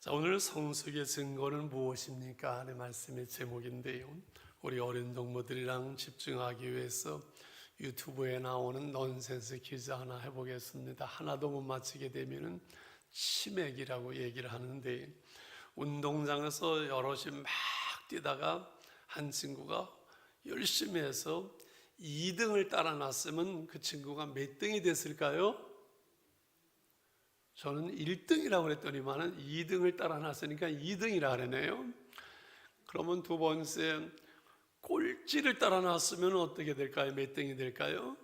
자, 오늘 성숙의 증거는 무엇입니까? 하는 말씀의 제목인데요. 우리 어린 동무들이랑 집중하기 위해서 유튜브에 나오는 넌센스 퀴즈 하나 해보겠습니다. 하나도 못 맞히게 되면은 치맥이라고 얘기를 하는데, 운동장에서 여럿이 막 뛰다가 한 친구가 열심히 해서 2등을 따라 놨으면 그 친구가 몇 등이 됐을까요? 저는 1등이라고 그랬더니만은 2등을 따라 놨으니까 2등이라 그러네요. 그러면 두 번째, 꼴찌를 따라 놨으면 어떻게 될까요? 몇 등이 될까요?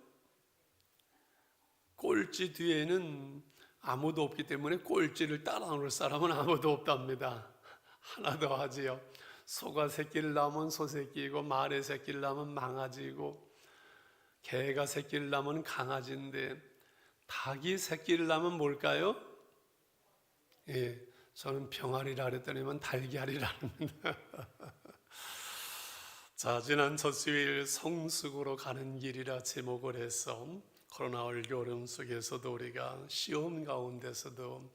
꼴찌 뒤에는 아무도 없기 때문에 꼴찌를 따라 놓을 사람은 아무도 없답니다. 하나 더 하지요. 소가 새끼를 낳으면 소새끼이고, 말의 새끼를 낳으면 망아지고, 개가 새끼를 낳으면 강아지인데, 닭이 새끼를 낳으면 뭘까요? 예, 저는 병아리라 그랬더니만 달걀이랍니다. 자, 지난 첫 주일 성숙으로 가는 길이라 제목을 해서 코로나 올겨울 속에서도 우리가 시험 가운데서도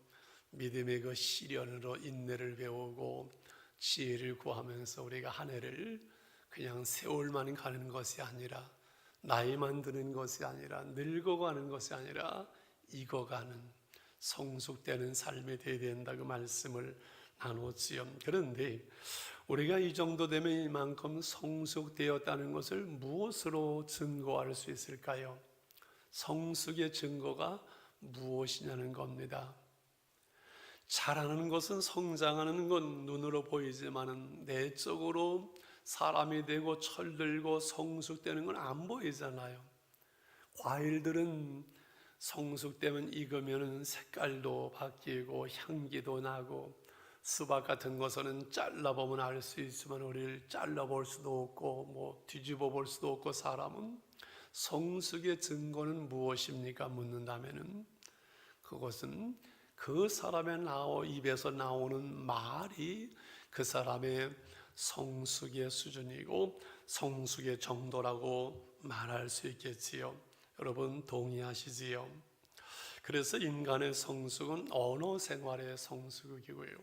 믿음의 그 시련으로 인내를 배우고 지혜를 구하면서 우리가 한 해를 그냥 세월만 가는 것이 아니라, 나이만 드는 것이 아니라, 늙어가는 것이 아니라 익어가는 성숙되는 삶이 되어야 된다, 그 말씀을 나눴지요. 그런데 우리가 이 정도 되면 이만큼 성숙되었다는 것을 무엇으로 증거할 수 있을까요? 성숙의 증거가 무엇이냐는 겁니다. 자라는 것은, 성장하는 건 눈으로 보이지만 내적으로 사람이 되고 철들고 성숙되는 건 안 보이잖아요. 과일들은 성숙되면 익으면 색깔도 바뀌고 향기도 나고, 수박 같은 것은 잘라보면 알 수 있지만 우리를 잘라볼 수도 없고 뒤집어 볼 수도 없고, 사람은 성숙의 증거는 무엇입니까? 묻는다면은 그것은 그 사람의 입에서 나오는 말이 그 사람의 성숙의 수준이고 성숙의 정도라고 말할 수 있겠지요. 여러분 동의하시지요? 그래서 인간의 성숙은 언어 생활의 성숙이고요,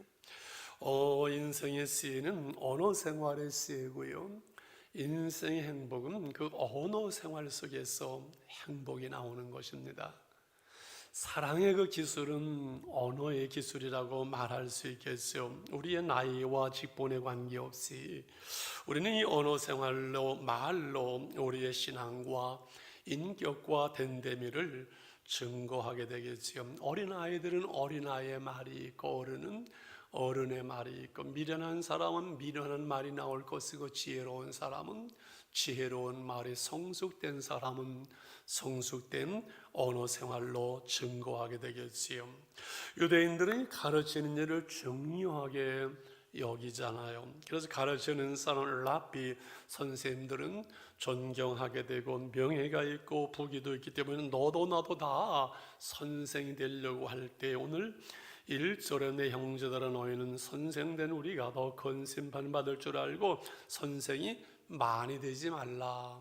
인생의 시는 언어 생활의 시고요, 인생의 행복은 그 언어 생활 속에서 행복이 나오는 것입니다. 사랑의 그 기술은 언어의 기술이라고 말할 수 있겠죠. 우리의 나이와 직분에 관계없이 우리는 이 언어 생활로, 말로 우리의 신앙과 인격과 됨됨이를 증거하게 되겠지요. 어린아이들은 어린아이의 말이 있고, 어른은 어른의 말이 있고, 미련한 사람은 미련한 말이 나올 것이고, 지혜로운 사람은 지혜로운 말이, 성숙된 사람은 성숙된 언어 생활로 증거하게 되겠지요. 유대인들은 가르치는 일을 중요하게 여기잖아요. 그래서 가르치는 사람, 랍비 선생님들은 존경하게 되고 명예가 있고 부귀도 있기 때문에 너도 나도 다 선생이 되려고 할 때, 오늘 1절에 내 형제들아 너희는 선생된 우리가 더 큰 심판 받을 줄 알고 선생이 많이 되지 말라.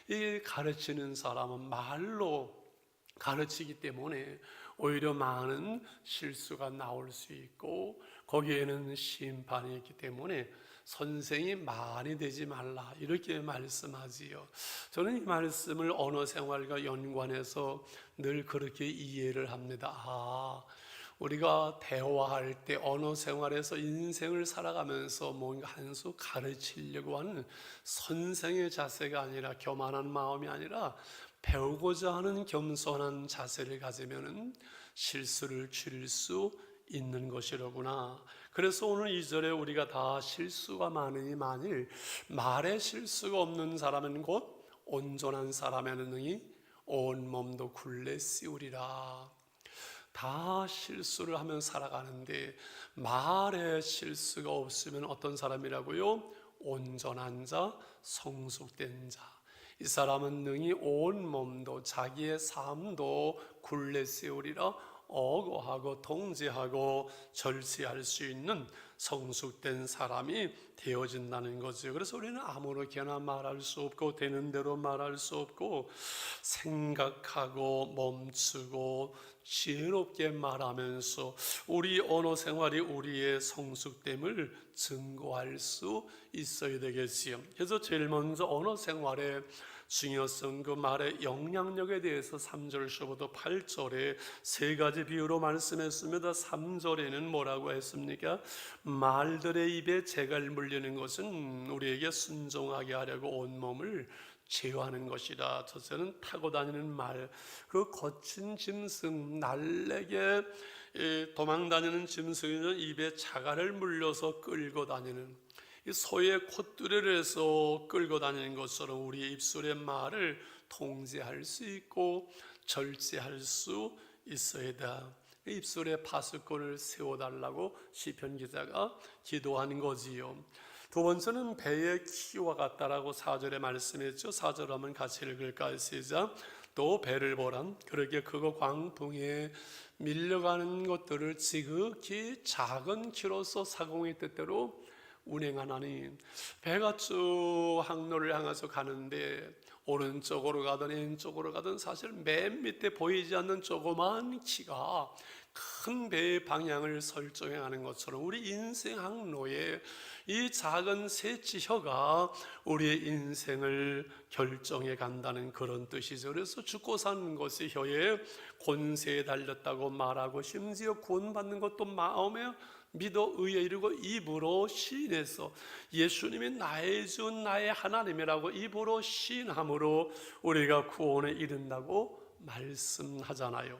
이 가르치는 사람은 말로 가르치기 때문에 오히려 많은 실수가 나올 수 있고, 거기에는 심판이 있기 때문에 선생이 많이 되지 말라, 이렇게 말씀하지요. 저는 이 말씀을 언어 생활과 연관해서 늘 그렇게 이해를 합니다. 우리가 대화할 때 언어 생활에서 인생을 살아가면서 뭔가 한 수 가르치려고 하는 선생의 자세가 아니라, 교만한 마음이 아니라 배우고자 하는 겸손한 자세를 가지면 실수를 줄일 수 있는 것이로구나. 그래서 오늘 2절에 우리가 다 실수가 많으니 만일 말에 실수가 없는 사람은 곧 온전한 사람의 능히 온 몸도 굴레 씌우리라. 다 실수를 하며 살아가는데 말에 실수가 없으면 어떤 사람이라고요? 온전한 자, 성숙된 자. 이 사람은 능히 온 몸도, 자기의 삶도 굴레 세우리라. 어거하고 통제하고 절제할 수 있는 성숙된 사람이 되어진다는 거죠. 그래서 우리는 아무렇게나 말할 수 없고 되는 대로 말할 수 없고 생각하고 멈추고 지혜롭게 말하면서 우리 언어 생활이 우리의 성숙됨을 증거할 수 있어야 되겠지요. 그래서 제일 먼저 언어 생활의 중요성, 그 말의 영향력에 대해서 3절서부터 8절에 세 가지 비유로 말씀했습니다. 3절에는 뭐라고 했습니까? 말들의 입에 재갈 물리는 것은 우리에게 순종하게 하려고 온몸을 제어하는 것이다. 첫째는 타고 다니는 말, 그 거친 짐승, 날래게 도망다니는 짐승은 입에 자갈을 물려서 끌고 다니는, 이 소의 콧뚜레를 해서 끌고 다니는 것처럼 우리의 입술의 말을 통제할 수 있고 절제할 수 있어야 한다. 입술에 파수꾼을 세워달라고 시편 기자가 기도하는 거지요. 두 번째는 배의 키와 같다라고 4절에 말씀했죠. 4절 한번 같이 읽을까요? 시작. 또 배를 보란, 그렇게 크고 광풍에 밀려가는 것들을 지극히 작은 키로서 사공의 뜻대로 운행하나니, 배가 쭉 항로를 향해서 가는데 오른쪽으로 가든 왼쪽으로 가든 사실 맨 밑에 보이지 않는 조그만 키가 큰 배의 방향을 설정해 가는 것처럼 우리 인생 항로에 이 작은 새치혀가 우리의 인생을 결정해 간다는 그런 뜻이죠. 그래서 죽고 사는 것이 혀에 권세에 달렸다고 말하고, 심지어 구원받는 것도 마음에 믿어 의에 이르고 입으로 시인해서 예수님이 나의 주 나의 하나님이라고 입으로 시인함으로 우리가 구원에 이른다고 말씀하잖아요.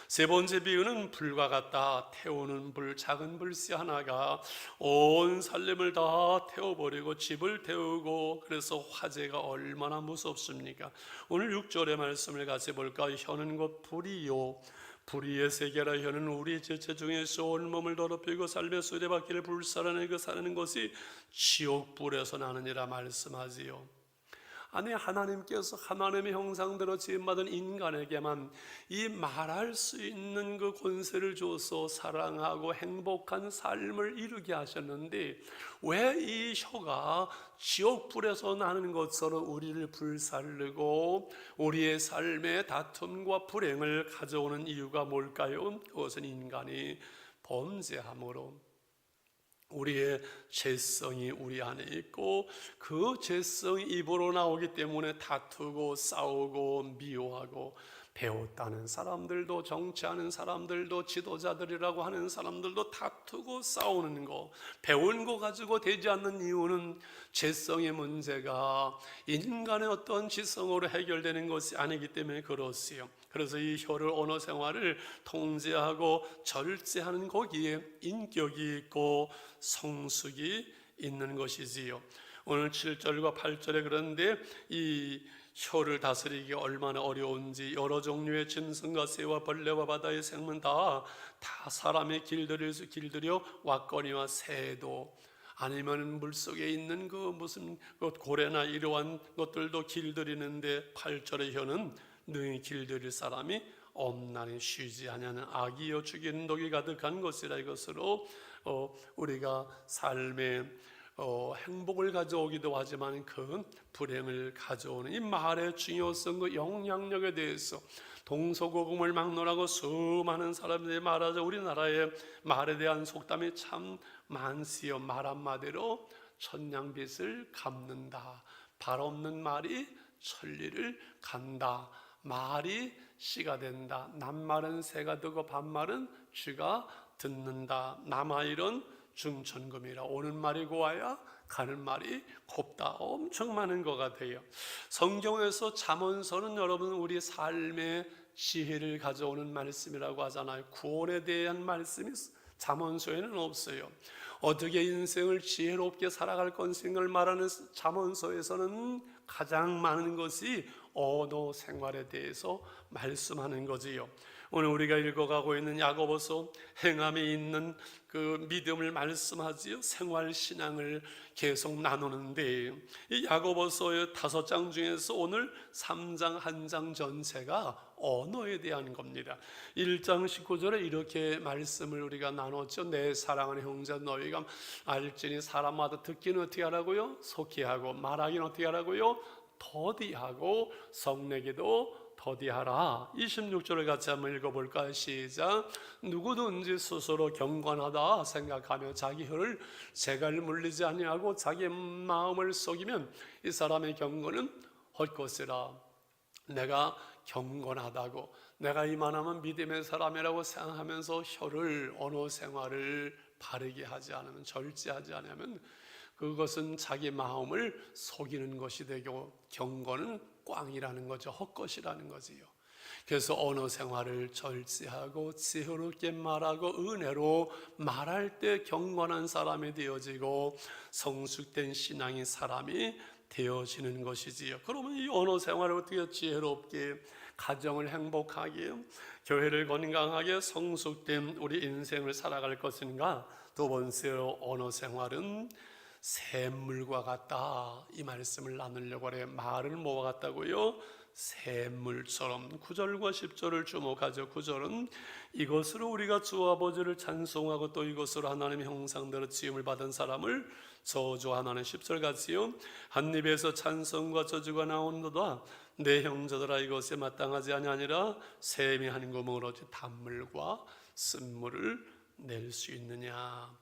세 번째 비유는 불과 같다. 태우는 불, 작은 불씨 하나가 온 살림을 다 태워버리고 집을 태우고, 그래서 화재가 얼마나 무섭습니까? 오늘 6절의 말씀을 같이 볼까요? 혀는 곧 불이요, 불의의 세계라. 혀는 우리 지체 중에서 온몸을 더럽히고 삶의 수레바퀴를 불살라내고 사는 것이 지옥불에서 나느니라 말씀하지요. 아니, 하나님께서 하나님의 형상대로 지음받은 인간에게만 이 말할 수 있는 그 권세를 줘서 사랑하고 행복한 삶을 이루게 하셨는데, 왜 이 혀가 지옥불에서 나는 것처럼 우리를 불살르고 우리의 삶에 다툼과 불행을 가져오는 이유가 뭘까요? 그것은 인간이 범죄함으로 우리의 죄성이 우리 안에 있고, 그 죄성이 입으로 나오기 때문에 다투고 싸우고 미워하고, 배웠다는 사람들도 정치하는 사람들도 지도자들이라고 하는 사람들도 다투고 싸우는 거, 배운 거 가지고 되지 않는 이유는 죄성의 문제가 인간의 어떤 지성으로 해결되는 것이 아니기 때문에 그렇지요. 그래서 이 혀를, 언어 생활을 통제하고 절제하는 거기에 인격이 있고 성숙이 있는 것이지요. 오늘 7절과 8절에 그런데 이 혀를 다스리기 얼마나 어려운지, 여러 종류의 짐승과 새와 벌레와 바다의 생물 다 사람의 길들여 왁거리와 새도, 아니면 물속에 있는 그 무슨 고래나 이러한 것들도 길들이는데, 8절의 혀는 능히 길들일 사람이 없나니 쉬지 아니하는 악이요 죽이는 독이 가득한 것이라. 이것으로 우리가 삶에 행복을 가져오기도 하지만 큰 불행을 가져오는 이 말의 중요성, 그 영향력에 대해서 동서고금을 막론하고 수많은 사람들이 말하자 우리나라의 말에 대한 속담이 참 많지요. 말 한마디로 천냥빚을 갚는다. 발 없는 말이 천리를 간다. 말이 씨가 된다. 남말은 새가 듣고 반말은 쥐가 듣는다. 남아일은 중천금이라. 오는 말이 고와야 가는 말이 곱다. 엄청 많은 것 같아요. 성경에서 잠언서는 여러분 우리 삶의 지혜를 가져오는 말씀이라고 하잖아요. 구원에 대한 말씀이 잠언서에는 없어요. 어떻게 인생을 지혜롭게 살아갈 것인가를 말하는 잠언서에서는 가장 많은 것이 언어 생활에 대해서 말씀하는 거지요. 오늘 우리가 읽어가고 있는 야고보서 행함에 있는 그 믿음을 말씀하지요. 생활신앙을 계속 나누는데, 이 야고보서의 5장 중에서 오늘 3장 한 장 전체가 언어에 대한 겁니다. 1장 19절에 이렇게 말씀을 우리가 나눴죠. 내 사랑하는 형제 너희가 알지니 사람마다 듣기는 어떻게 하라고요? 속히 하고 말하기는 어떻게 하라고요? 더디하고 성내기도 더디하라. 26절을 같이 한번 읽어볼까요? 시작. 누구든지 스스로 경건하다 생각하며 자기 혀를 재갈 물리지 아니하고 자기 마음을 속이면 이 사람의 경건은 헛것이라. 내가 경건하다고, 내가 이만하면 믿음의 사람이라고 생각하면서 혀를, 언어 생활을 바르게 하지 않으면, 절제하지 않으면 그것은 자기 마음을 속이는 것이 되고 경건은 꽝이라는 거죠. 헛것이라는 거지요. 그래서 언어 생활을 절제하고 지혜롭게 말하고 은혜로 말할 때 경건한 사람이 되어지고 성숙된 신앙의 사람이 되어지는 것이지요. 그러면 이 언어 생활을 어떻게 지혜롭게, 가정을 행복하게, 교회를 건강하게, 성숙된 우리 인생을 살아갈 것인가? 두 번째로 언어 생활은 샘물과 같다. 이 말씀을 나누려고 해요. 말을 뭐와 같다고요? 샘물처럼. 9절과 10절을 주목하죠. 9절은 이것으로 우리가 주 아버지를 찬송하고 또 이것으로 하나님의 형상대로 지음을 받은 사람을 저주하나는. 10절 같이요. 한 입에서 찬송과 저주가 나온도다. 내 형제들아 이것에 마땅하지 아니하니라. 샘이 한 구멍으로 단물과 쓴물을 낼 수 있느냐.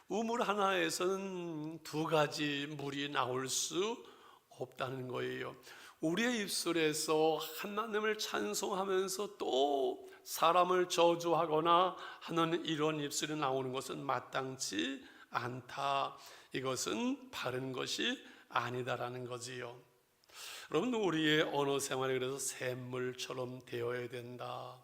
우물 하나에서는 두 가지 물이 나올 수 없다는 거예요. 우리의 입술에서 하나님을 찬송하면서 또 사람을 저주하거나 하는 이런 입술이 나오는 것은 마땅치 않다. 이것은 바른 것이 아니다라는 거지요. 여러분, 우리의 언어 생활이 그래서 샘물처럼 되어야 된다.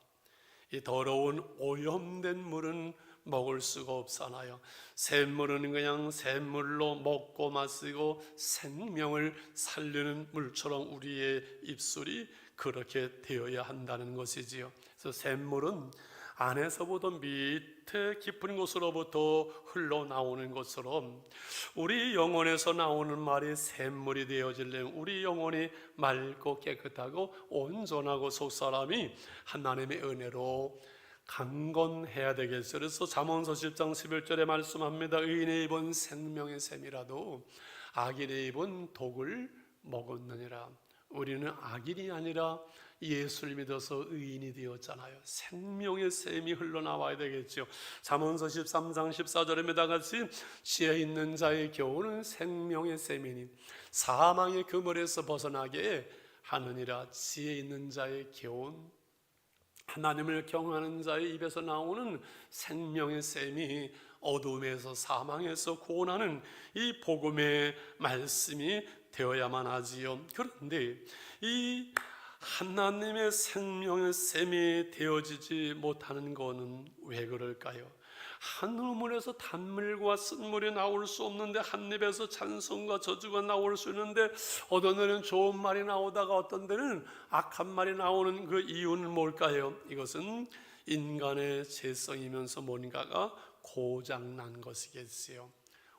이 더러운 오염된 물은 먹을 수가 없잖아요. 샘물은 그냥 샘물로 먹고 마시고 생명을 살리는 물처럼 우리의 입술이 그렇게 되어야 한다는 것이지요. 그래서 샘물은 안에서부터 밑에 깊은 곳으로부터 흘러나오는 것처럼 우리 영혼에서 나오는 말이 샘물이 되어지려면 우리 영혼이 맑고 깨끗하고 온전하고 속사람이 하나님의 은혜로 강건해야 되겠어요. 그래서 잠언서 10장 11절에 말씀합니다. 의인의 입은 생명의 샘이라도 악인의 입은 독을 먹었느니라. 우리는 악인이 아니라 예수를 믿어서 의인이 되었잖아요. 생명의 샘이 흘러나와야 되겠죠. 잠언서 13장 14절입니다. 같이 지혜 있는 자의 교훈은 생명의 샘이니 사망의 그물에서 벗어나게 하느니라. 지혜 있는 자의 교훈, 하나님을 경외하는 자의 입에서 나오는 생명의 샘이 어둠에서 사망에서 구원하는 이 복음의 말씀이 되어야만 하지요. 그런데 이 하나님의 생명의 샘이 되어지지 못하는 것은 왜 그럴까요? 한 우물에서 단물과 쓴물이 나올 수 없는데 한 입에서 찬송과 저주가 나올 수 있는데 어떤 데는 좋은 말이 나오다가 어떤 데는 악한 말이 나오는 그 이유는 뭘까요? 이것은 인간의 죄성이면서 뭔가가 고장난 것이겠지요.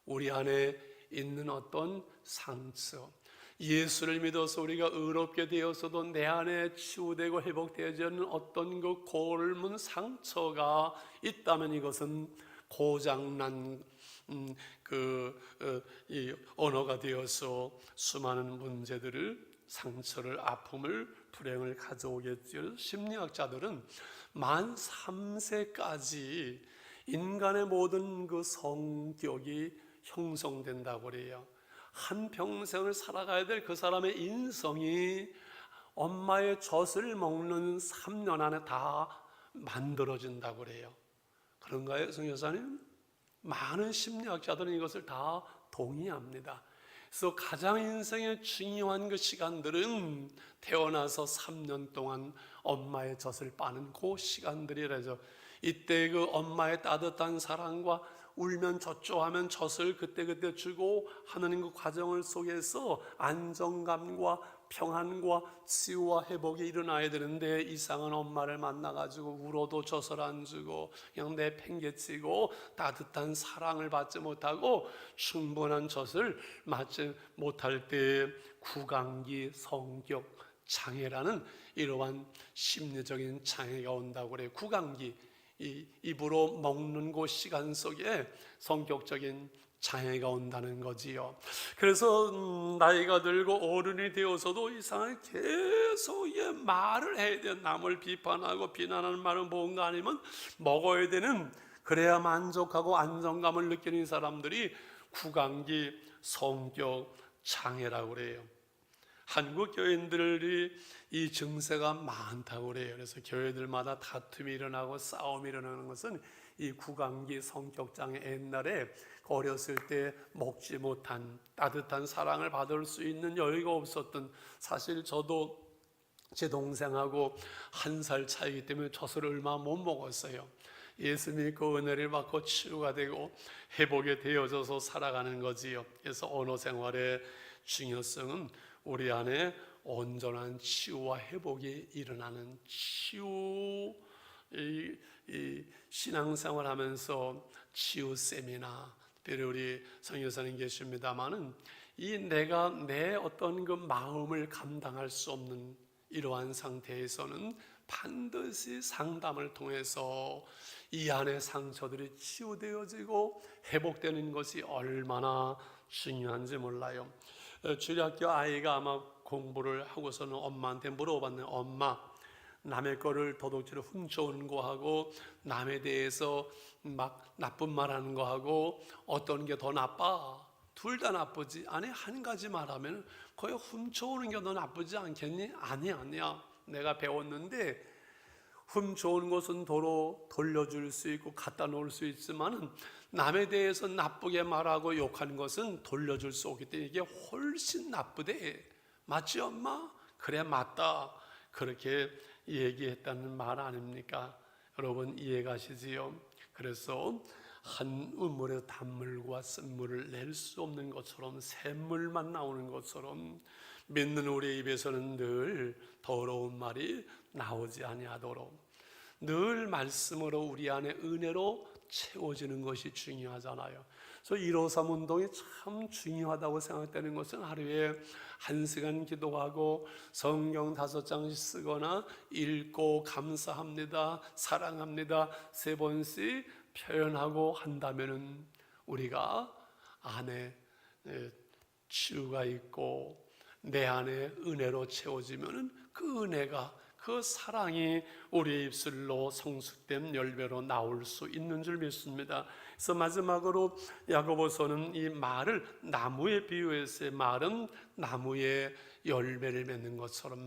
우리 안에 있는 어떤 상처, 예수를 믿어서 우리가 의롭게 되어서도 내 안에 치유되고 회복되어지 않는 어떤 그 골문 상처가 있다면 이것은 고장난 이 언어가 되어서 수많은 문제들을, 상처를, 아픔을, 불행을 가져오겠죠. 심리학자들은 만 3세까지 인간의 모든 그 성격이 형성된다고 그래요. 한 평생을 살아가야 될 그 사람의 인성이 엄마의 젖을 먹는 3년 안에 다 만들어진다고 그래요. 그런가요, 성교사님? 많은 심리학자들은 이것을 다 동의합니다. 그래서 가장 인생의 중요한 그 시간들은 태어나서 3년 동안 엄마의 젖을 빠는 그 시간들이라죠. 이때 그 엄마의 따뜻한 사랑과 울면 젖죠 하면 젖을 그때그때 주고 하는 그 과정을 속에서 안정감과 평안과 치유와 회복이 일어나야 되는데 이상한 엄마를 만나가지고 울어도 젖을 안 주고 그냥 내팽개치고 따뜻한 사랑을 받지 못하고 충분한 젖을 맞지 못할 때 구강기, 성격, 장애라는 이러한 심리적인 장애가 온다고 그래요. 구강기, 이 입으로 먹는 그 시간 속에 성격적인 장애가 온다는 거지요. 그래서 나이가 들고 어른이 되어서도 이상하게 계속 말을 해야 돼요. 남을 비판하고 비난하는 말은 뭔가 아니면 먹어야 되는, 그래야 만족하고 안정감을 느끼는 사람들이 구강기 성격 장애라고 그래요. 한국 교인들이 이 증세가 많다고 그래요. 그래서 교회들마다 다툼이 일어나고 싸움이 일어나는 것은 이 구강기 성격장애, 옛날에 어렸을 때 먹지 못한 따뜻한 사랑을 받을 수 있는 여유가 없었던, 사실 저도 제 동생하고 1살 차이기 때문에 젖을 얼마 못 먹었어요. 예수 믿고 은혜를 받고 치유가 되고 회복이 되어져서 살아가는 거지요. 그래서 언어 생활의 중요성은 우리 안에 온전한 치유와 회복이 일어나는 치유, 이 신앙생활 하면서 치유 세미나, 때로 우리 성교사님 계십니다마는 이 내가 내 어떤 그 마음을 감당할 수 없는 이러한 상태에서는 반드시 상담을 통해서 이 안의 상처들이 치유되어지고 회복되는 것이 얼마나 중요한지 몰라요. 주일학교 아이가 아마 공부를 하고서는 엄마한테 물어봤네요. 엄마, 남의 거를 도둑질을 훔쳐오는 거하고 남에 대해서 막 나쁜 말하는 거하고 어떤 게 더 나빠? 둘 다 나쁘지. 아니, 한 가지 말하면 거의 훔쳐오는 게 더 나쁘지 않겠니? 아니야. 내가 배웠는데 훔쳐오는 것은 도로 돌려줄 수 있고 갖다 놓을 수 있지만 남에 대해서 나쁘게 말하고 욕하는 것은 돌려줄 수 없기 때문에 이게 훨씬 나쁘대. 맞지 엄마? 그래 맞다. 그렇게 얘기했다는 말 아닙니까? 여러분 이해가시지요? 그래서 한 우물에 단물과 쓴물을 낼 수 없는 것처럼 샘물만 나오는 것처럼 믿는 우리의 입에서는 늘 더러운 말이 나오지 아니하도록 늘 말씀으로 우리 안에 은혜로 채워지는 것이 중요하잖아요. 그래서 153 운동이 참 중요하다고 생각되는 것은 하루에 1시간 기도하고 성경 5장씩 쓰거나 읽고 감사합니다, 사랑합니다 3번씩 표현하고 한다면은 우리가 안에 치유가 있고 내 안에 은혜로 채워지면은 그 은혜가, 그 사랑이 우리의 입술로 성숙된 열매로 나올 수 있는 줄 믿습니다. 그래서 마지막으로 야고보서는 이 말을 나무에 비유했어요. 말은 나무에 열매를 맺는 것처럼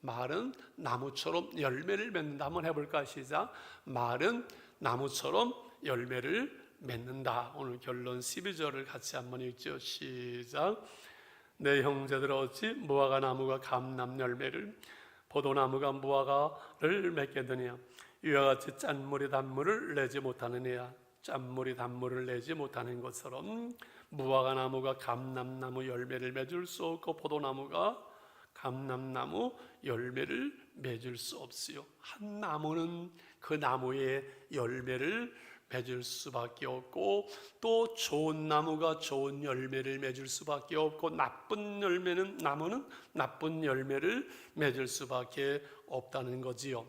말은 나무처럼 열매를 맺는다. 한번 해볼까? 시작. 말은 나무처럼 열매를 맺는다. 오늘 결론 12절을 같이 한번 읽죠. 시작. 내 형제들 어찌 무화과 나무가 감람 열매를 포도나무가 무화과를 맺게 되냐. 이와 같이 짠물이 단물을 내지 못하느냐. 짠물이 단물을 내지 못하는 것처럼 무화과 나무가 감람나무 열매를 맺을 수 없고 포도나무가 감람나무 열매를 맺을 수 없어요. 한 나무는 그 나무의 열매를 맺을 수밖에 없고 또 좋은 나무가 좋은 열매를 맺을 수밖에 없고 나쁜 나무는 나쁜 열매를 맺을 수밖에 없다는 거지요.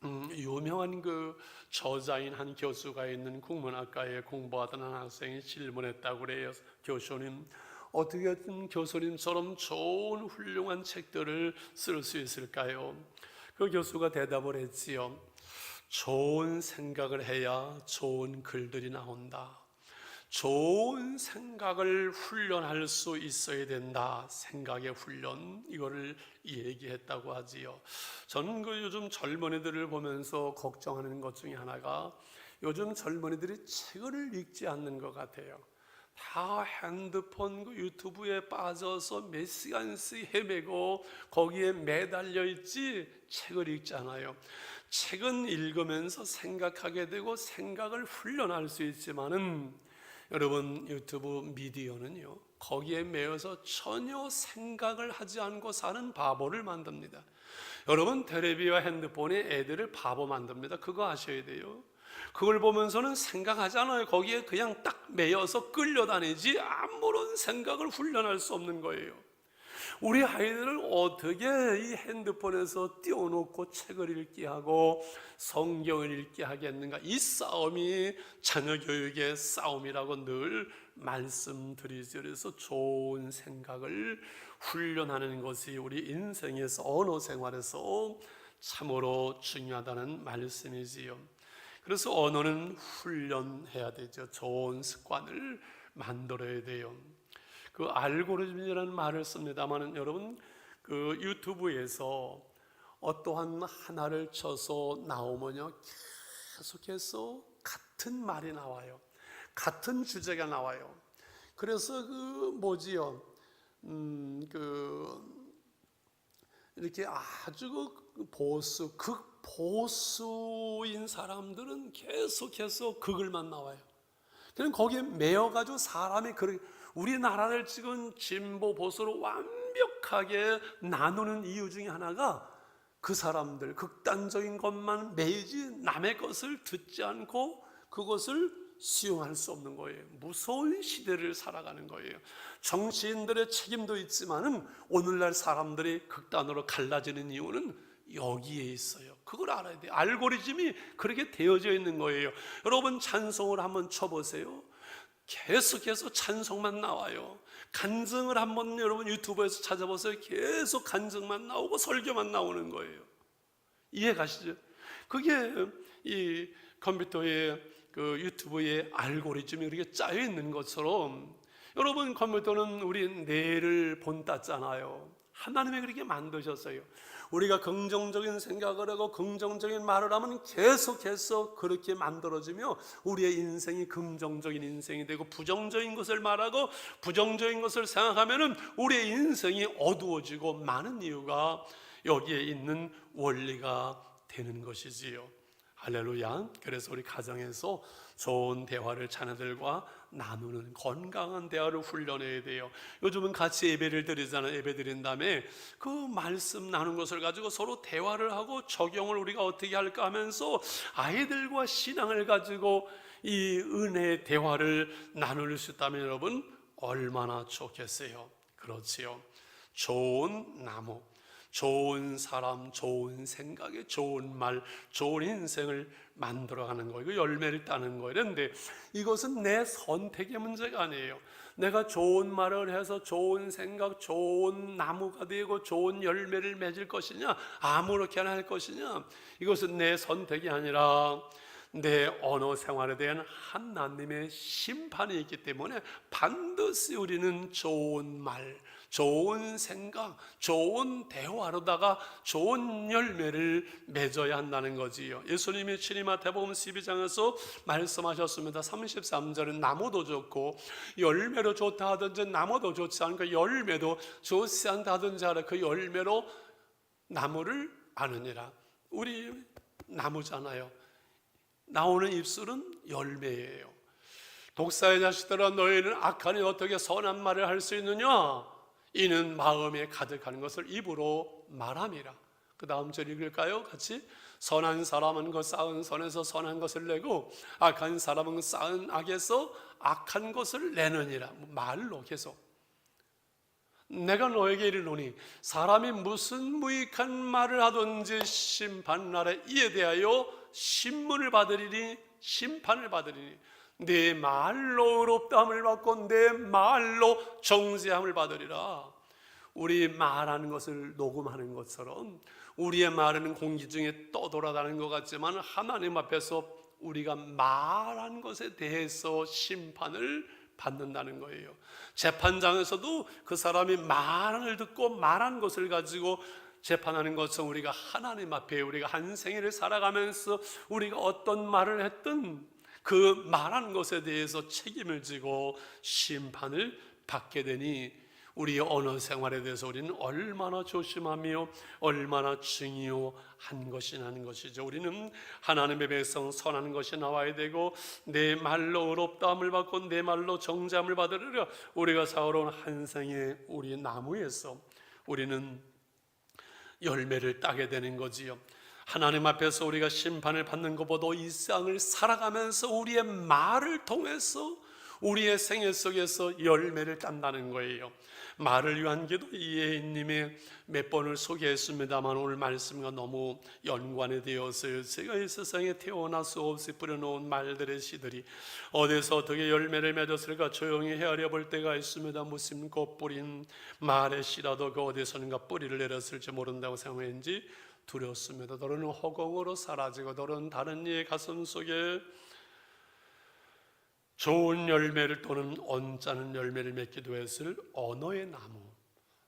유명한 그 저자인 한 교수가 있는 국문학과에 공부하던 한 학생이 질문했다고 그래요. 교수님, 어떻게 교수님처럼 좋은 훌륭한 책들을 쓸 수 있을까요? 그 교수가 대답을 했지요. 좋은 생각을 해야 좋은 글들이 나온다. 좋은 생각을 훈련할 수 있어야 된다. 생각의 훈련, 이거를 얘기했다고 하지요. 저는 그 요즘 젊은이들을 보면서 걱정하는 것 중에 하나가 요즘 젊은이들이 책을 읽지 않는 것 같아요. 다 핸드폰 그 유튜브에 빠져서 몇 시간씩 헤매고 거기에 매달려 있지 책을 읽지 않아요. 책은 읽으면서 생각하게 되고 생각을 훈련할 수 있지만은 여러분 유튜브 미디어는요, 거기에 매여서 전혀 생각을 하지 않고 사는 바보를 만듭니다. 여러분 텔레비와 핸드폰이 애들을 바보 만듭니다. 그거 아셔야 돼요. 그걸 보면서는 생각하지 않아요. 거기에 그냥 딱 매여서 끌려다니지 아무런 생각을 훈련할 수 없는 거예요. 우리 아이들을 어떻게 이 핸드폰에서 띄워놓고 책을 읽게 하고 성경을 읽게 하겠는가? 이 싸움이 자녀 교육의 싸움이라고 늘 말씀드리죠. 그래서 좋은 생각을 훈련하는 것이 우리 인생에서 언어 생활에서 참으로 중요하다는 말씀이지요. 그래서 언어는 훈련해야 되죠. 좋은 습관을 만들어야 돼요. 그 알고리즘이라는 말을 씁니다만 여러분 그 유튜브에서 어떠한 하나를 쳐서 나오면요 계속해서 같은 말이 나와요. 같은 주제가 나와요. 그래서 이렇게 아주 극보수인 사람들은 계속해서 그 글만 나와요. 그럼 거기에 매여가지고 사람이 우리나라를 지금 진보 보수로 완벽하게 나누는 이유 중에 하나가 그 사람들 극단적인 것만 매이지 남의 것을 듣지 않고 그것을 수용할 수 없는 거예요. 무서운 시대를 살아가는 거예요. 정치인들의 책임도 있지만은 오늘날 사람들이 극단으로 갈라지는 이유는 여기에 있어요. 그걸 알아야 돼요. 알고리즘이 그렇게 되어져 있는 거예요. 여러분 찬송을 한번 쳐보세요. 계속해서 찬송만 나와요. 간증을 한번 여러분 유튜브에서 찾아보세요. 계속 간증만 나오고 설교만 나오는 거예요. 이해 가시죠? 그게 이 컴퓨터의 그 유튜브의 알고리즘이 그렇게 짜여 있는 것처럼 여러분 컴퓨터는 우리 뇌를 본땄잖아요. 하나님이 그렇게 만드셨어요. 우리가 긍정적인 생각을 하고 긍정적인 말을 하면 계속해서 그렇게 만들어지며 우리의 인생이 긍정적인 인생이 되고 부정적인 것을 말하고 부정적인 것을 생각하면 우리의 인생이 어두워지고 많은 이유가 여기에 있는 원리가 되는 것이지요. 할렐루야. 그래서 우리 가정에서 좋은 대화를 자녀들과 나누는 건강한 대화를 훈련해야 돼요. 요즘은 같이 예배를 드리잖아요. 예배 드린 다음에 그 말씀 나눈 것을 가지고 서로 대화를 하고 적용을 우리가 어떻게 할까 하면서 아이들과 신앙을 가지고 이 은혜의 대화를 나눌 수 있다면 여러분 얼마나 좋겠어요. 그렇지요. 좋은 나무, 좋은 사람, 좋은 생각에 좋은 말, 좋은 인생을 만들어가는 거예요. 그 열매를 따는 거예요. 그런데 이것은 내 선택의 문제가 아니에요. 내가 좋은 말을 해서 좋은 생각, 좋은 나무가 되고 좋은 열매를 맺을 것이냐, 아무렇게나 할 것이냐, 이것은 내 선택이 아니라 내 언어 생활에 대한 하나님의 심판이 있기 때문에 반드시 우리는 좋은 말, 좋은 생각, 좋은 대화로다가 좋은 열매를 맺어야 한다는 거지요. 예수님이 친히 마태복음 12장에서 말씀하셨습니다. 33절은 나무도 좋고 열매로 좋다 하든지 나무도 좋지 않고 열매도 좋지 않다 하든지 하라. 그 열매로 나무를 아느니라. 우리 나무잖아요. 나오는 입술은 열매예요. 독사의 자식들아 너희는 악하니 어떻게 선한 말을 할 수 있느냐? 이는 마음에 가득하는 것을 입으로 말함이라. 그 다음 절 읽을까요? 같이. 선한 사람은 그 쌓은 선에서 선한 것을 내고 악한 사람은 쌓은 악에서 악한 것을 내느니라. 말로 계속. 내가 너에게 이르노니 사람이 무슨 무익한 말을 하든지 심판날에 이에 대하여 신문을 받으리니 심판을 받으리니 내 말로 의롭다함을 받고 내 말로 정죄함을 받으리라. 우리 말하는 것을 녹음하는 것처럼 우리의 말은 공기 중에 떠돌아다니는 것 같지만 하나님 앞에서 우리가 말한 것에 대해서 심판을 받는다는 거예요. 재판장에서도 그 사람이 말을 듣고 말한 것을 가지고 재판하는 것은 우리가 하나님 앞에 우리가 한 생애를 살아가면서 우리가 어떤 말을 했든 그 말한 것에 대해서 책임을 지고 심판을 받게 되니 우리의 언어 생활에 대해서 우리는 얼마나 조심하며 얼마나 중요한 것이라는 것이죠. 우리는 하나님의 백성 선한 것이 나와야 되고 내 말로 의롭다함을 받고 내 말로 정죄함을 받으리라. 우리가 살아온 한 생의 우리 나무에서 우리는 열매를 따게 되는 거지요. 하나님 앞에서 우리가 심판을 받는 것보다 이 세상을 살아가면서 우리의 말을 통해서 우리의 생애 속에서 열매를 딴다는 거예요. 말을 위한 기도 이혜인님의 몇 번을 소개했습니다만 오늘 말씀과 너무 연관이 되어서요. 제가 이 세상에 태어나 수없이 뿌려놓은 말들의 시들이 어디서 어떻게 열매를 맺었을까 조용히 헤아려 볼 때가 있습니다. 무슨 꽃뿌린 말의 씨라도 그 어디선가 뿌리를 내렸을지 모른다고 생각했는지 두렵습니다. 너는 허공으로 사라지고 너는 다른 이의 가슴 속에 좋은 열매를 또는 언짢은 열매를 맺기도 했을 언어의 나무.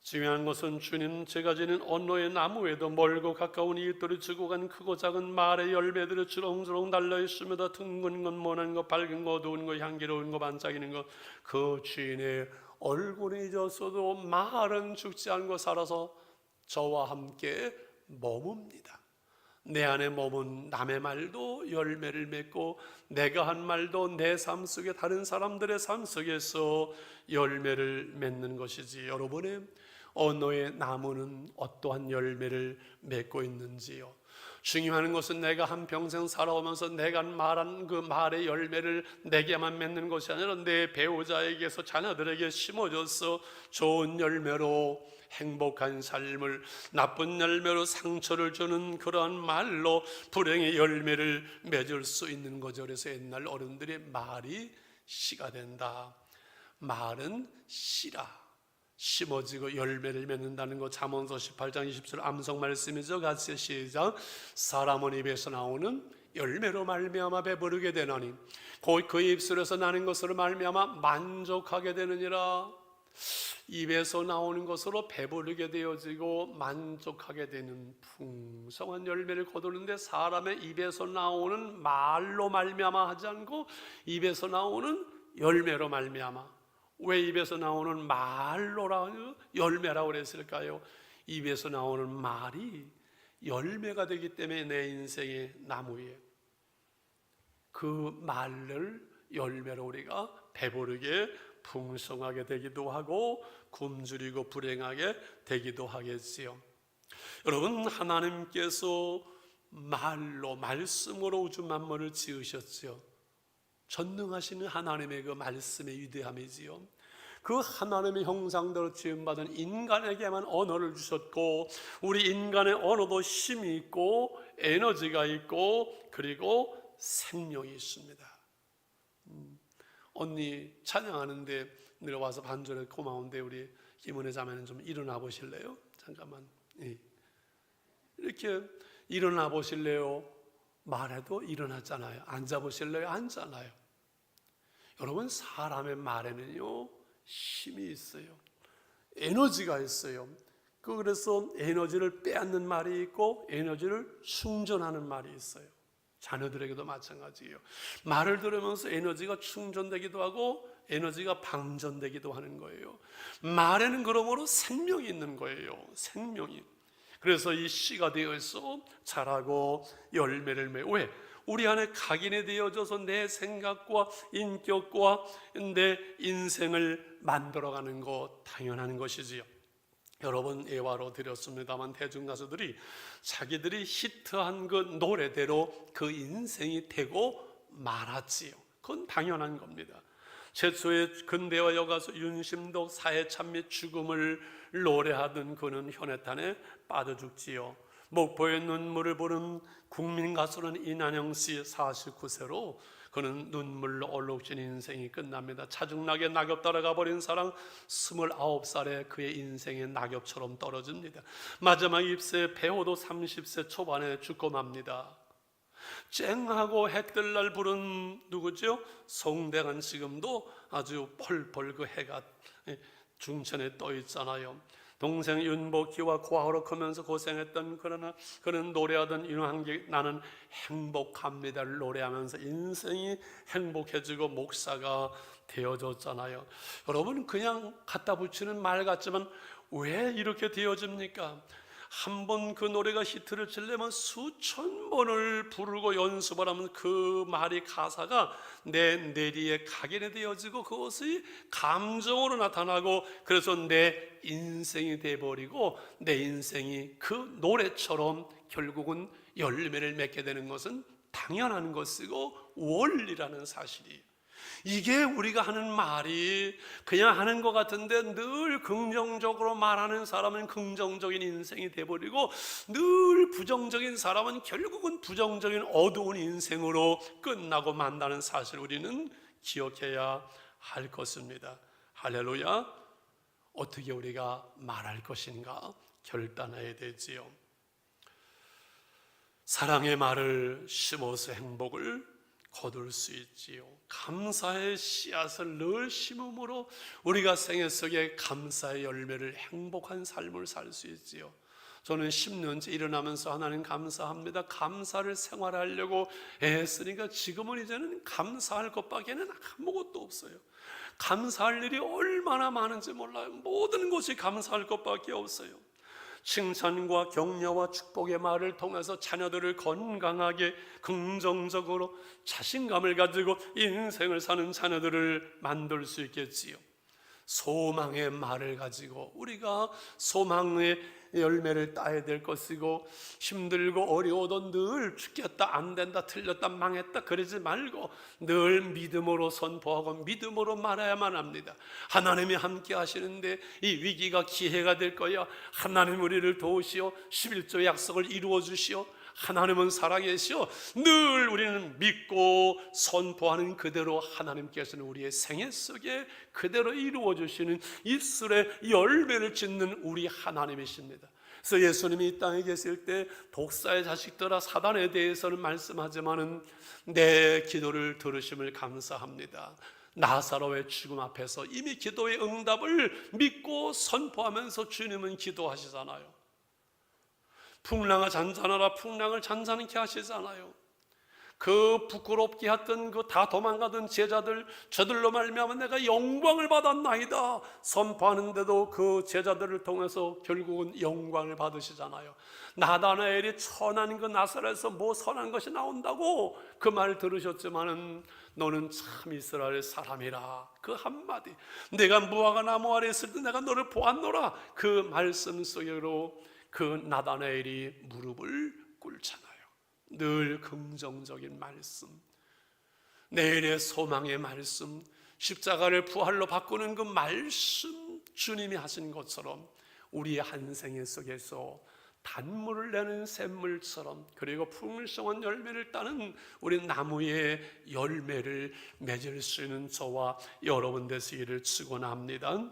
중요한 것은 주님 제가 지닌 언어의 나무에도 멀고 가까운 이웃들이 주고 간 크고 작은 말의 열매들이 주렁주렁 달려 있습니다. 둥근 것, 모난 것, 밝은 것, 어두운 것, 향기로운 것, 반짝이는 것. 그 주인의 얼굴이 잊었어도 말은 죽지 않고 살아서 저와 함께 머뭅니다. 내 안에 머문 남의 말도 열매를 맺고 내가 한 말도 내 삶 속에 다른 사람들의 삶 속에서 열매를 맺는 것이지. 여러분의 언어의 나무는 어떠한 열매를 맺고 있는지요? 중요한 것은 내가 한평생 살아오면서 내가 말한 그 말의 열매를 내게만 맺는 것이 아니라 내 배우자에게서 자녀들에게 심어져서 좋은 열매로 행복한 삶을, 나쁜 열매로 상처를 주는 그러한 말로 불행의 열매를 맺을 수 있는 거죠. 그래서 옛날 어른들의 말이 씨가 된다. 말은 씨라. 심어지고 열매를 맺는다는 것. 잠언서 18장 20절 암송 말씀이죠. 같이 시작. 사람은 입에서 나오는 열매로 말미암아 배부르게 되나니 곧 그 입술에서 나는 것으로 말미암아 만족하게 되느니라. 입에서 나오는 것으로 배부르게 되어지고 만족하게 되는 풍성한 열매를 거두는데 사람의 입에서 나오는 말로 말미암아 하지 않고 입에서 나오는 열매로 말미암아. 왜 입에서 나오는 말로라 열매라고 그랬을까요? 입에서 나오는 말이 열매가 되기 때문에 내 인생의 나무에 그 말을 열매로 우리가 배부르게 풍성하게 되기도 하고 굶주리고 불행하게 되기도 하겠지요. 여러분, 하나님께서 말로 말씀으로 우주 만물을 지으셨지요. 전능하시는 하나님의 그 말씀의 위대함이지요. 그 하나님의 형상대로 지음받은 인간에게만 언어를 주셨고 우리 인간의 언어도 힘이 있고 에너지가 있고 그리고 생명이 있습니다. 언니 찬양하는데 내려와서 반절에 고마운데 우리 김은혜 자매는 좀 일어나 보실래요? 잠깐만. 이렇게 일어나 보실래요? 말해도 일어났잖아요. 앉아 보실래요? 앉잖아요. 여러분, 사람의 말에는요 힘이 있어요. 에너지가 있어요. 그래서 에너지를 빼앗는 말이 있고 에너지를 충전하는 말이 있어요. 자녀들에게도 마찬가지예요. 말을 들으면서 에너지가 충전되기도 하고 에너지가 방전되기도 하는 거예요. 말에는 그러므로 생명이 있는 거예요. 생명이. 그래서 이 씨가 되어 있어 자라고 열매를 맺고. 왜? 우리 안에 각인이 되어져서 내 생각과 인격과 내 인생을 만들어가는 것 당연한 것이지요. 여러분, 예화로 드렸습니다만 대중가수들이 자기들이 히트한 그 노래대로 그 인생이 되고 말았지요. 그건 당연한 겁니다. 최초의 근대화 여가수 윤심도 사회 참 및 죽음을 노래하던 그는 현해탄에 빠져 죽지요. 목포의 눈물을 부른 국민 가수는 이난영 씨 49세로 그는 눈물로 얼룩진 인생이 끝납니다. 차중나게 낙엽 따라가 버린 사랑 29살에 그의 인생의 낙엽처럼 떨어집니다. 마지막 입새 배우도 30세 초반에 죽고 맙니다. 쨍하고 해뜰 날 부른 누구죠? 송대관 지금도 아주 펄펄 그 해가 중천에 떠 있잖아요. 동생 윤복희와 고아로 크면서 고생했던 그러나 그는 노래하던 윤한기 나는 행복합니다를 노래하면서 인생이 행복해지고 목사가 되어졌잖아요. 여러분, 그냥 갖다 붙이는 말 같지만 왜 이렇게 되어집니까? 한 번 그 노래가 히트를 치려면 수천 번을 부르고 연습을 하면 그 말이 가사가 내 뇌리에 각인이 되어지고 그것이 감정으로 나타나고 그래서 내 인생이 되어버리고 내 인생이 그 노래처럼 결국은 열매를 맺게 되는 것은 당연한 것이고 원리라는 사실이에요. 이게 우리가 하는 말이 그냥 하는 것 같은데 늘 긍정적으로 말하는 사람은 긍정적인 인생이 돼버리고 늘 부정적인 사람은 결국은 부정적인 어두운 인생으로 끝나고 만다는 사실 우리는 기억해야 할 것입니다. 할렐루야. 어떻게 우리가 말할 것인가 결단해야 되지요. 사랑의 말을 심어서 행복을 거둘 수 있지요. 감사의 씨앗을 늘 심음으로 우리가 생애 속에 감사의 열매를 행복한 삶을 살 수 있지요. 저는 10년째 일어나면서 하나님 감사합니다. 감사를 생활하려고 애쓰니까 지금은 이제는 감사할 것밖에는 아무것도 없어요. 감사할 일이 얼마나 많은지 몰라요. 모든 것이 감사할 것밖에 없어요. 칭찬과 격려와 축복의 말을 통해서 자녀들을 건강하게 긍정적으로 자신감을 가지고 인생을 사는 자녀들을 만들 수 있겠지요. 소망의 말을 가지고 우리가 소망의 열매를 따야 될 것이고, 힘들고 어려워도 늘 죽겠다, 안 된다, 틀렸다, 망했다 그러지 말고 늘 믿음으로 선포하고 믿음으로 말해야만 합니다. 하나님이 함께 하시는데 이 위기가 기회가 될 거야. 하나님 우리를 도우시오. 11조 약속을 이루어 주시오. 하나님은 살아계시오. 늘 우리는 믿고 선포하는 그대로 하나님께서는 우리의 생애 속에 그대로 이루어 주시는 입술에 열매를 짓는 우리 하나님이십니다. 그래서 예수님이 이 땅에 계실 때 독사의 자식들아 사단에 대해서는 말씀하지만은 내 기도를 들으심을 감사합니다. 나사로의 죽음 앞에서 이미 기도의 응답을 믿고 선포하면서 주님은 기도하시잖아요. 풍랑아 잔잔하라, 풍랑을 잔잔케 하시잖아요. 그 부끄럽게 했던 그 다 도망가던 제자들, 저들로 말미암아 내가 영광을 받았나이다 선포하는데도 그 제자들을 통해서 결국은 영광을 받으시잖아요. 나다나엘이 천한 그 나사렛에서 뭐 선한 것이 나온다고 그 말 들으셨지만은 너는 참 이스라엘 사람이라 그 한마디, 내가 무화과 나무 아래 있을 때 내가 너를 보았노라 그 말씀 속으로 그 나다나엘이 무릎을 꿇잖아요. 늘 긍정적인 말씀, 내일의 소망의 말씀, 십자가를 부활로 바꾸는 그 말씀, 주님이 하신 것처럼 우리의 한 생애 속에서 단물을 내는 샘물처럼, 그리고 풍성한 열매를 따는 우리 나무의 열매를 맺을 수 있는 저와 여러분 되시기를 축원합니다.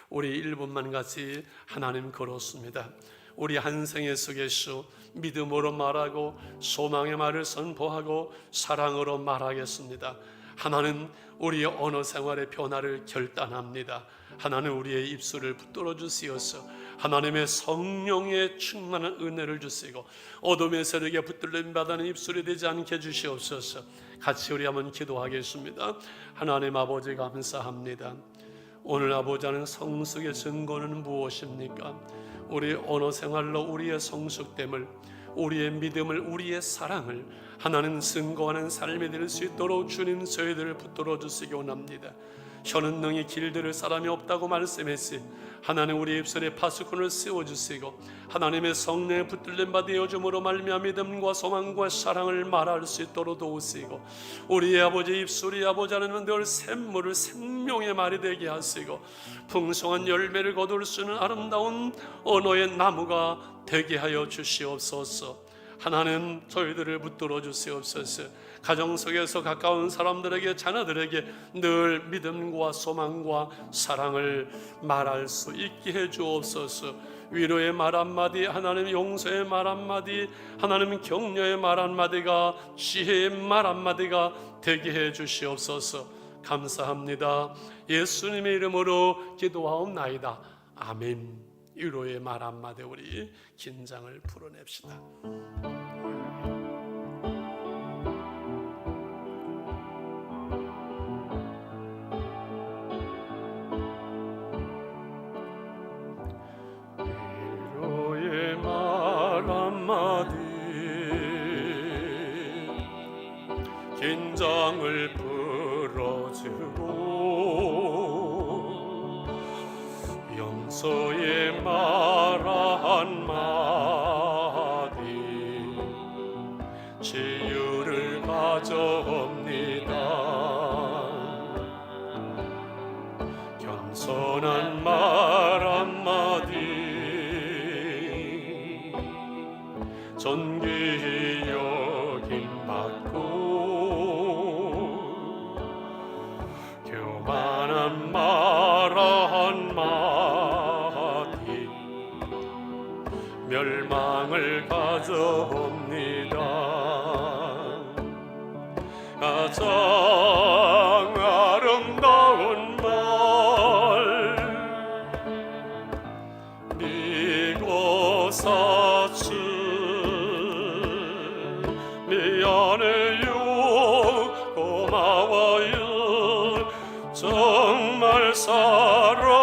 우리 1분만 같이 하나님 걸었습니다. 우리 한 생애 속에서 믿음으로 말하고 소망의 말을 선포하고 사랑으로 말하겠습니다. 하나님 우리의 언어 생활의 변화를 결단합니다. 하나님 우리의 입술을 붙들어 주시어서 하나님의 성령의 충만한 은혜를 주시고 어둠의 세력에 붙들림 받는 입술이 되지 않게 주시옵소서. 같이 우리 한번 기도하겠습니다. 하나님 아버지 감사합니다. 오늘 아버지 하는 성숙의 증거는 무엇입니까? 우리 언어 생활로 우리의 성숙됨을, 우리의 믿음을, 우리의 사랑을 하나님 증거하는 삶이 될 수 있도록 주님 저희들을 붙들어 주시기 원합니다. 혀는 능히 길들일 사람이 없다고 말씀했으니 하나님 우리 입술에 파수꾼을 세워주시고 하나님의 성령에 붙들림 받아 줌으로 말미암아 믿음과 소망과 사랑을 말할 수 있도록 도우시고 우리의 아버지 입술이 아버지 하나님은 늘 샘물을 생명의 말이 되게 하시고 풍성한 열매를 거둘 수 있는 아름다운 언어의 나무가 되게 하여 주시옵소서. 하나님 저희들을 붙들어 주시옵소서. 가정 속에서 가까운 사람들에게, 자녀들에게 늘 믿음과 소망과 사랑을 말할 수 있게 해 주옵소서. 위로의 말 한마디, 하나님 용서의 말 한마디, 하나님 격려의 말 한마디가 지혜의 말 한마디가 되게 해 주시옵소서. 감사합니다. 예수님의 이름으로 기도하옵나이다. 아멘. 위로의 말 한마디 우리 긴장을 풀어냅시다. 위로의 말 한마디 긴장을 풀어주고 용서의 말 한마디 치유를 가져옵니다. 겸손한 말 한마디 존귀 여김 받고 교만한 말 한마디 멸망을 가져옵니다. 가장 아름다운 말 미고 사츠 미안해요 고마워요 정말 사랑해요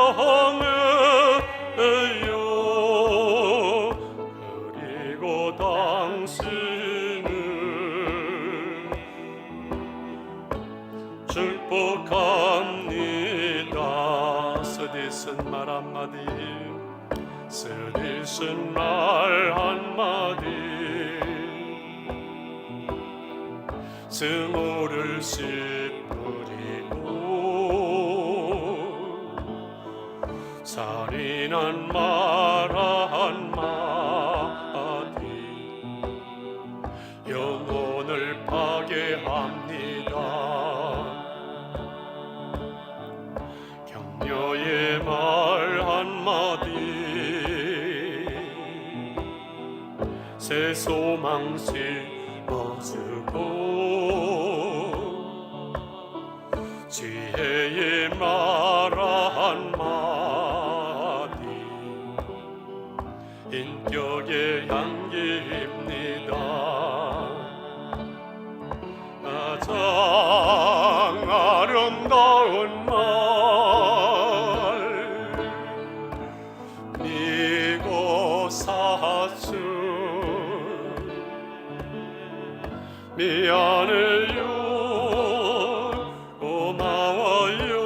그리고 당신을 축복합니다. 쓰디쓴 말 한마디 쓰디쓴 말 한마디 증오를 씹으리고 잔인한 말 한마디 영혼을 파괴합니다. 격려의 말 한마디 새 소망 심어주고 지혜의 말 한마디 인격의 향기입니다. 가장 아름다운 말 미고 사춘 미안해요 고마워요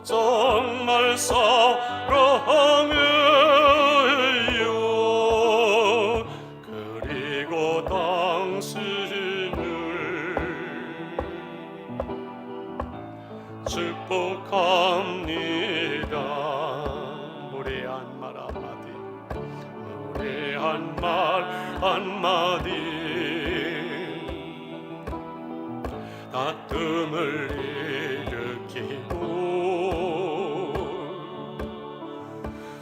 정말 사랑해요 그리고 당신을 축복합니다. 무례한 말 한마디 무례한 말 한마디 다툼을 일으키고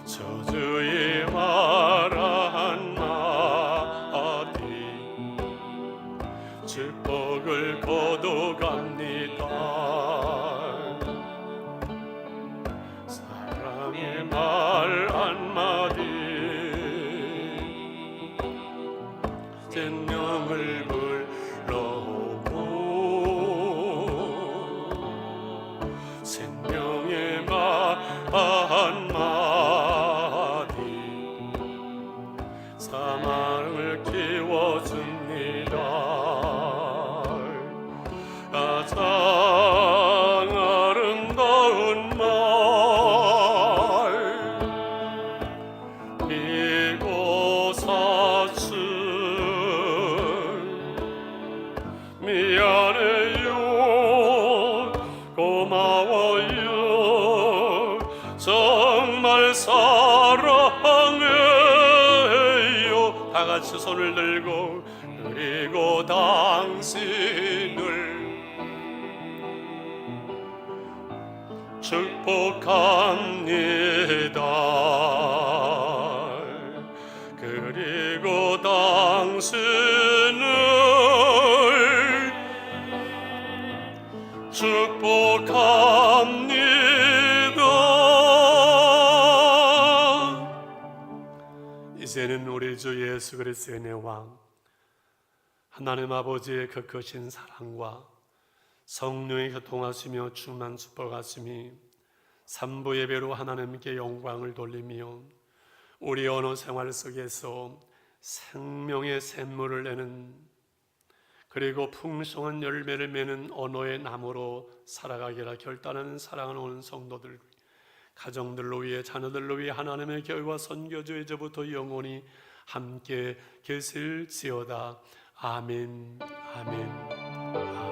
저주의 말 한마디 축복을 거둬갑니다. 사랑의 말 한마디 생명을 생명의 말 한마디 사망을 키워줍니다. 가장 아름다운 말 미고 사춘 미안해요 고마워요 정말 사랑해요 다같이 손을 들고 그리고 당신을 축복합니다. 그리고 당신을 축복합니다. 이제는 우리 주 예수 그리스도의 은혜와 하나님 아버지의 그 크신 사랑과 성령의 교통하시며 충만 축복하심이 삼부 예배로 하나님께 영광을 돌리며 우리 언어 생활 속에서 생명의 샘물을 내는 그리고 풍성한 열매를 맺는 언어의 나무로 살아가기라 결단하는 사랑하는 온 성도들 가정들로 위해 자녀들로 위해 하나님의 교회와 선교주 이제부터 영원히 함께 계실지어다. 아멘 아멘.